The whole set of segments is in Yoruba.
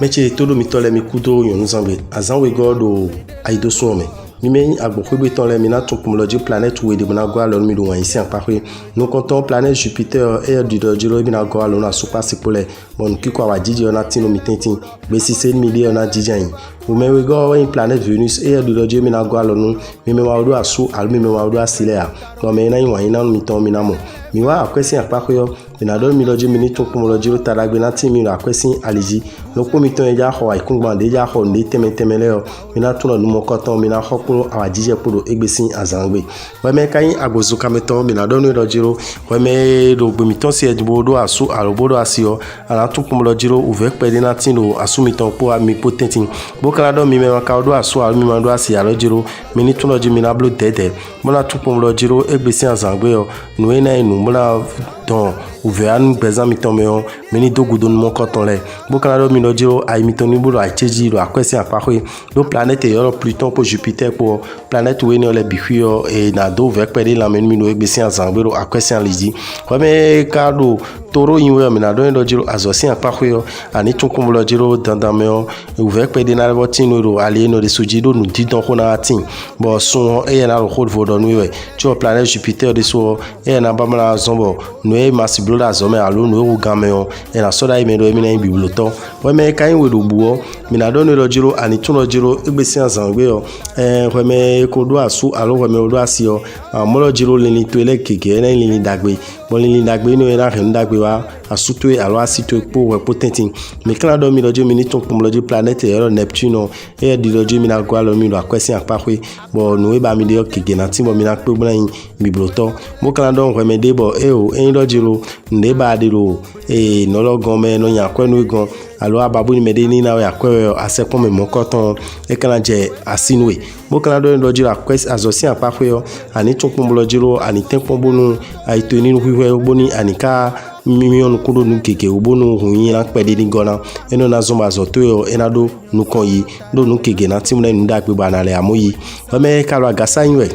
Meche todo mitole mi kudo yon zambe azan we godo aido some mi me agbo kwebe ton le mina ton pour le planète où de bona gwa lo mi do wan ici en paré nous comptons planète Jupiter et du dojiro bina gwa lo na super sepole bon ki kwa wajiji ona tino mitintin be 6 million na jijan ou me we go une planète Venus et du dojiro bina gwa lo no mi me wa do asu al mi me wa do asile a no me na yin wan mi ton mi na mo mi wa akwesi en paré yo bina do mi doji mi ton pour le dojiro taragbe na ti mi akwesi aliji no ko mi ton e ja ho ai kungba de ja ho ni temetemele yo mina tuno no mo koton mina ho ko awajije podo egbesin azangbe we me kayin agozo kameton mina do no dojiro we me do gbomiton si edbodo asu alobodo asio ala tun ko mo dojiro uve pede na tino asumiton po ami potentin bo kala do mi me ka do asu al mi ma do asi alojiro mi ni tuno ji mina blo dede mo na tun ko mo dojiro egbesin azangbe yo no e na inu mo na don uve anu bezan miton me yo mi ni dogudo no mo koton le bo kala do mi dojiro ai mitoni bolo ai cheji do akwesi apare do planète yo Pluton pour Jupiter pour planète où les bihuyo et na do vek pede la menu no egbesi azangbe akwesi liji ko me kado toro inwe me na do dojiro azosi apare yo ani tun ko mo dojiro dandame yo vek pede na botino do ali no de sujido no didon ko na atin bo son e na ro hol vodo no we tu planète Jupiter de so e na ba mala zombo no e masiblo da zome alo no ru game yo e na soda e me do e mi na biblioto we me kain we do buo mi na do no dojiro ani tun dojiro egbesi azangbe yo we me ko do asu alo we me do asio mo dojiro lini to ele keke na lini dagbe bo lini dagbe no e na ren dagbe wa asutwe alo asitwe po we potentin mi kala do mi dojiro mi ni ton pour le planète yo Neptune e di dojiro mi na gwa lo mi do akwesi apare bo no e ba mi de keke na tin bo mi na pe blan biblioto mo kala do we me de bo e dojiro nde ba de lo e no lo gon me no yan kwenu gon alo ababu ni medeni na ya kwe asekon me mokoton e kana je asinwe bo kana do dojiro akwesi azosi apare yo ani tun po dojiro ani tempo bonu ai to ni huwe boni ani ka mimion kudo nu keke ubonu hunyin la pede ni gona eno na zomba zoto yo enado nu kon yi do nu keke na timna nu da gbe bana le amoyi o me kalo agasa yinwe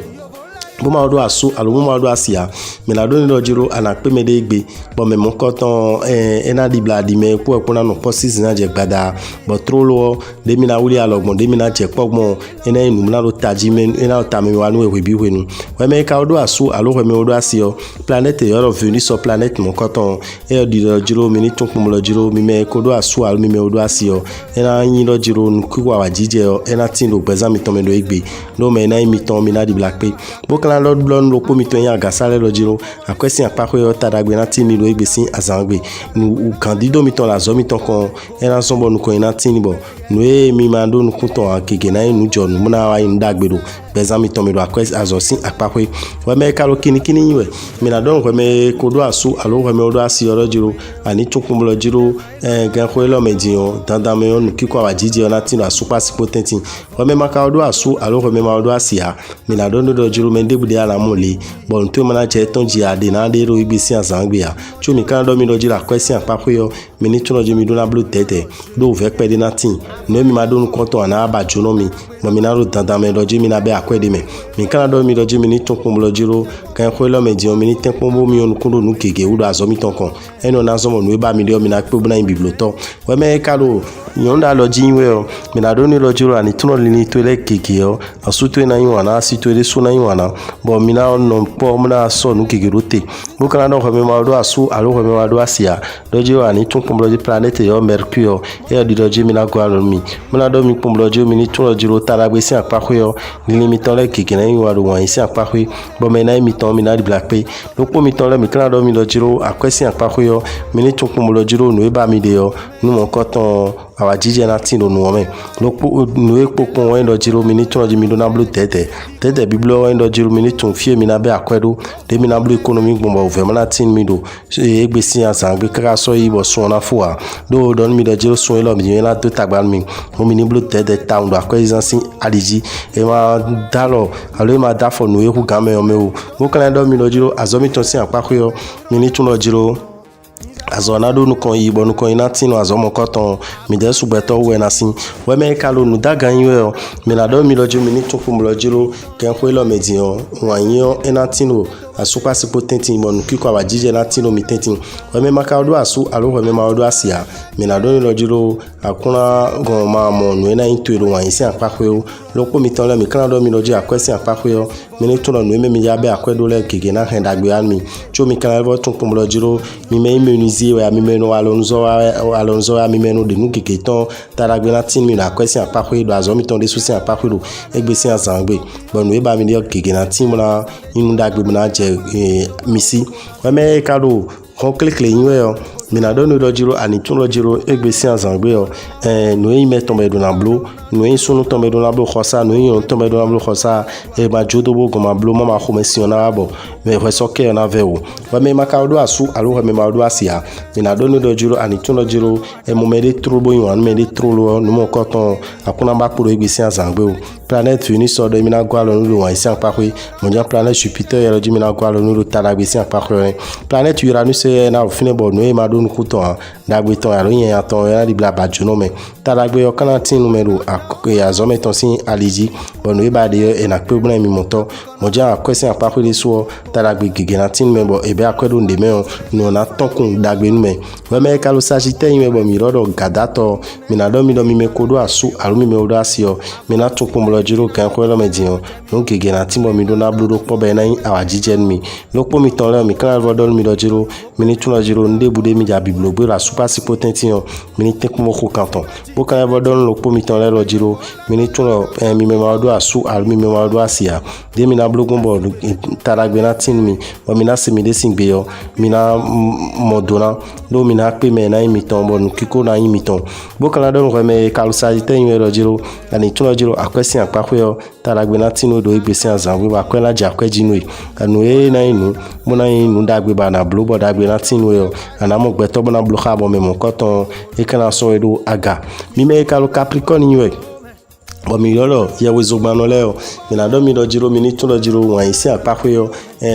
bo ma do asu alo mo ma do asia me la do ni dojiro ana pe me de gbe bo me mo koton ena di bladi me po na no posis na je gbada bo trolo de mi na wuli alogbon de mi na je pogbon ena enu na lo taji me ena ta me wa nu e bi wenu we me ka do asu alo we me do asio planète yo Venus so planète mo koton e di dojiro mi ni tun ko mo dojiro mi me ko do asu alo mi me do asio ena yin dojiro ku wa wajije yo ena tin do gbeza mi ton me do egbe no me na mi ton mi na di black pe bo la lord blon lo komito yan agasale dojiro akwesi apare yo tadagbe na timi lo egbesi azangbe nu candido miton la zomiton kon ena sombo nu ko ina tini bo nu e mi mando nu kunton akege na nu jonu muna wa in dagbe do bezami to mi do akwesi azosin apare we me kalo kini yiwe mi na don we me kodo asu alo we me do asi dojiro ani tukun dojiro gan ko lo medion dandame on kiko wajiji ona tino asupa sipotentin we me makado asu alo we me ma do asia mi na don dojiro me de ala mole bon to mana je ton ji ade na de ro igbesi azangbe ya chu mi kan do mi dojiro akwesi apare yo mi ni tuno je mi do na blue tete do ve pede na tin no mi ma do nu konto ana abajo no mi mo mi na ro dandame dojiro mi na be akwede me mi kan do mi dojiro mi ni ton ko dojiro kan ko lo medion mi ni tempo mo mi on kundo nu kege udo azomi ton kon eno na zomo nu e ba mi de mi na pe bu na biblioto we me kalo yonda lo jinwe o mi na do ni dojiro ani tuno lini to le kege o asuto na yin wana asito de so na yin wana bo mi na no po mo na so nu kege rote bo kana do me ma do asu alo me ma do asia dojiro ani tun ko dojiro planète yo Mercure e di dojiro mi na gwa lo mi mo na do mi ko dojiro mi ni tuno dojiro taragbe si apare yo ni limiton le kege na yin wa do wan isi apare bo me na mi ton mi na di black pay lo po mi ton le mi kana do mi dojiro akwesi apare yo mi ni tun ko dojiro nu e ba mi de yo nu mo koton awa jije na tin do no me lokpo no ekpokpon we ndo jiro mi ni tun do mi do na blu tete biblo we ndo jiro mi ni tun fie mi na be akwedo de mi na blu economic bomba o vraiment na tin mi do egbesi asan gbe kaka so yi bo so na fo a do don mi do jiro so lo mi na do tagbal mi mo mi ni blu tete town do akwezi sin aliji e ma dalo alo ma da fo no eku game o me o mo kan do mi do jiro azomi ton sin apako yo mi ni tun do jiro azonado nu kon yibo nu kon inatino azomo koton mi de subeto we na sin we me kalo nu daga yin we o mi na do mi lojo mi ni tun kum lojiro ken ko lo median wan yin inatino asupa si potenti mo nu kiko awa jije latino mi tentin we me makado asu alo we me ma odo asia mi na do ni lojiro akuna gon ma mo nu na yin tuero wan yin sin apako lopo mi ton le mi kan do mi lojo akwesi apako yo mi ni tun lo nu me mi ya be akwedo le gege na hen dagbe an mi cho mi kan lo tun kum lojiro mi me immuniser we mi meno alonzo mi meno de nu keke ton taragbe na tin mi na kwesi apako do azomi ton de susi apako do egbesi azangbe bonu e ba mi de keke na tin mo na inu dagbe na je misi we me kado kon klikle yin we yo mi na do no dojiro ani tun dojiro egbesi azangbe yo no yin me tombe do na blo no yin sunu tombe do na blo khosa no yin tombe do na blo khosa e ba jodo bo go ma blo mama ko mesiona abo me we so ke na vewo we me makado asu alo we me ma do asia mi na do no dojiro ani tun dojiro e mo me de trobo yin an me de trolo no mo koton akuna ba poro egbesi azangbe o planète Venus so do mi na gwa lo no wa isi apako mo ja planète Jupiter yero ji mi na gwa lo no tala gbesi apako planète Uranus na ofine bo no e ma do nu kuton dagbe ton aro yen aton ya di bla ba jono me taragbe yo kana tin numero akoke azome ton sin aliji bono e ba de e na pe buna mi moto mo ja akwesi apako de so taragbe gege na tin membo e be akwedo nde me no na tonkun dagbe nu me we me kalo sagite yin membo mi rodo gadato mi na do mi me kodo asu aru mi me odo asio mi na tun pomolo jiro kan ko lo medin no gege na tin mo mi do na blodo po be na yin awajije mi lopo mi ton le mi kan rodo mi do jiro mi ni tun lo jiro nde bude mi ja biblo gbe la super si potenti yo mi ni tek mo ko kanton bo kan rodo lopo mi ton le lo jiro mi ni tun lo mi me ma odo asu aru mi me ma odo asia de mi na blogo bo taragbe na tin mi o mi na se mi de singbe yo mi na modona do mi na pe me na imi ton bo kiko na imi ton bo kan do ko me kalu sagite yin lo jiro ani tun lo jiro akwesi apako yo taragbe na tin odo egbesi azanwe ba kwela ja kwejinu anu e na inu mo na inu dagbe ba na blo bo dagbe na tin yo anamo gbe to bo na blo kha bo me mo koton e kana so edo aga mi me kalu capricorn yin bo mi lolo ye wezogbano le o mi na do mi do jiro mi ni tun do jiro wan isi apako yo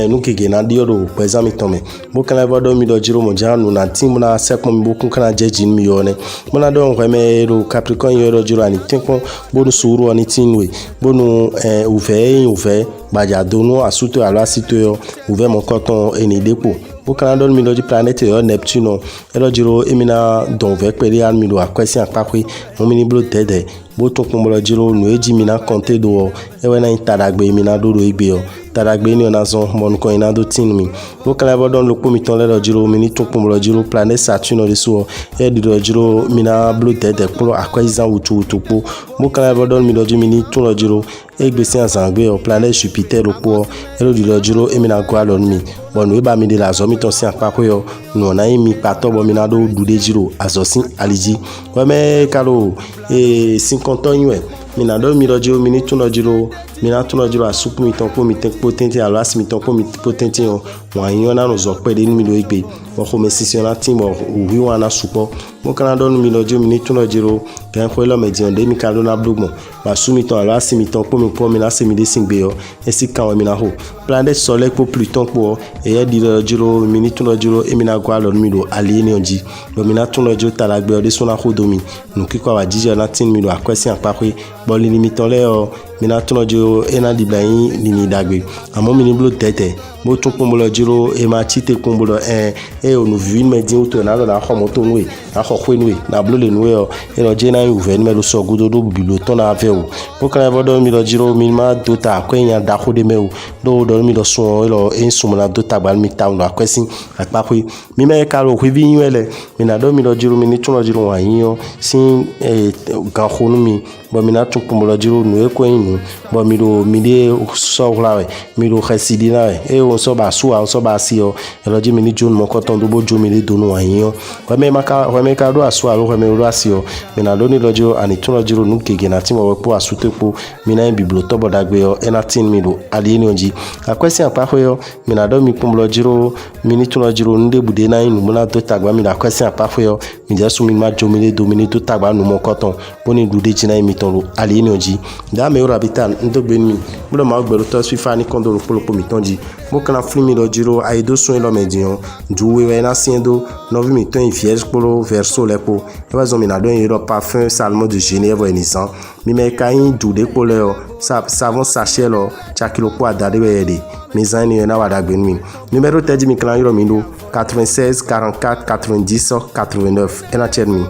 nu kege na di odo po exam tome bo kana bo do mi do jiro mo janu na tin mo na sekmo mi bo kun kana jeji mi yo ne mo na do nko me ro capricorn yo do jiro ani tinko bo nu suru ani tinwe bo nu uve baja do nu asuto ala sito yo uve mo koton eni depo bo kana do mi do ji planète yo Neptune e do jiro emina don ve pere an mi do akwesi apako mo mi ni blo tede bo tun kun bolo jiro nu eji mi na konte do e we na intadagbe mi na do igbe yo taragbe ni ona zon mon ko ina do tin mi bo kala bo don lopo mi ton le do jiro mi ni tun kun bolo jiro planète Saturne de so e di do jiro mi na blo tede pulo akwezi wutu po bo kala bo don mi do mi ni tun lo jiro egbesi azangbe o planète Jupiter lopo e do di do jiro e mi na gwa lo mi bonu e ba mi de la zo mi ton si apako yo no na mi pato bo mi na do dude jiro azosin aliji we me kalo 50 ans yin mi na do mi do jiro mi ni tun lo jiro mi na tun lo jiro asupu mi ton po mi tek potenti alo asi mi ton po mi potenti o wan yin na no zo pe de mi do igbe wo ko me sisi na tin mo wi wa na supo mo kan do mi lo jiro mi ni tun lo jiro kan ko lo me dion de mi ka do na blogmo ba su mi ton alo asi mi ton po mi na se mi de singbe yo e si kan mi na ho planète soleil po Pluton po e ye di lo jiro mi ni tun lo jiro e mi na gwa lo mi do ali ni onji lo mi na tun lo jiro taragbe o de so na ho do mi nu kiko wa jije na tin mi do akwesi apako bo li mi ton le o mi na tun lo jiro e na di blayin ni dagbe amo mi ni blo tete bo tun kun bolo jiro e ma chite kun bolo onu vin me din uto na lo na ho moto nwe na ho kwe nwe na blo le nwe o e no je na yu ven me lo so gudo do bibilo ton na ave o bo kan bo do mi lo jiro mi ma do ta kwenya da ko de me o do mi lo so lo ensumo na do ta gbal mi ta ndo akwesi apako mi me ka lo kwe vi yin ele mi na do mi lo jiro mi ni tun lo jiro wan yin o sin gan khonu mi bon mina tun kumolo jiro nu e ko inu bon mi de so la mi do residi na on so ba su on so ba si o lo ji mi ni jun mo koton do bo ju mi le do nu ayin o me ka do asu alo me do asi o mi na lo ni lo jiro ani tun lo jiro nu kege na ti mo po asu tepo mi na biblo to bodagbe o enatin mi do ali ni onji akwesi apa ho yo mi na do mi kumolo jiro mi ni tun lo jiro nde bude na inu mo na do tagba mi na akwesi apa ho yo mi je su mi ma jo mi le do mi ni to tagba nu mo koton boni dude jina mi ton lo ali ni onji da me ora bitan ndo gbe mi mo ma gbero to fifa ni kondo polopolo mi tonji mo kana flimi lo jiro aido sun lo medion duwe we na siendo 9 mi ton vierge polo verso lepo e ba zo mi na do yin ro parfum salmo de Genève enisan mi me kain dude polo savon sachet lo chakilo po adade we de mes amis na wada gbe mi numéro tedi mi clan yiro mi do 96 44 90 89 ena chen mi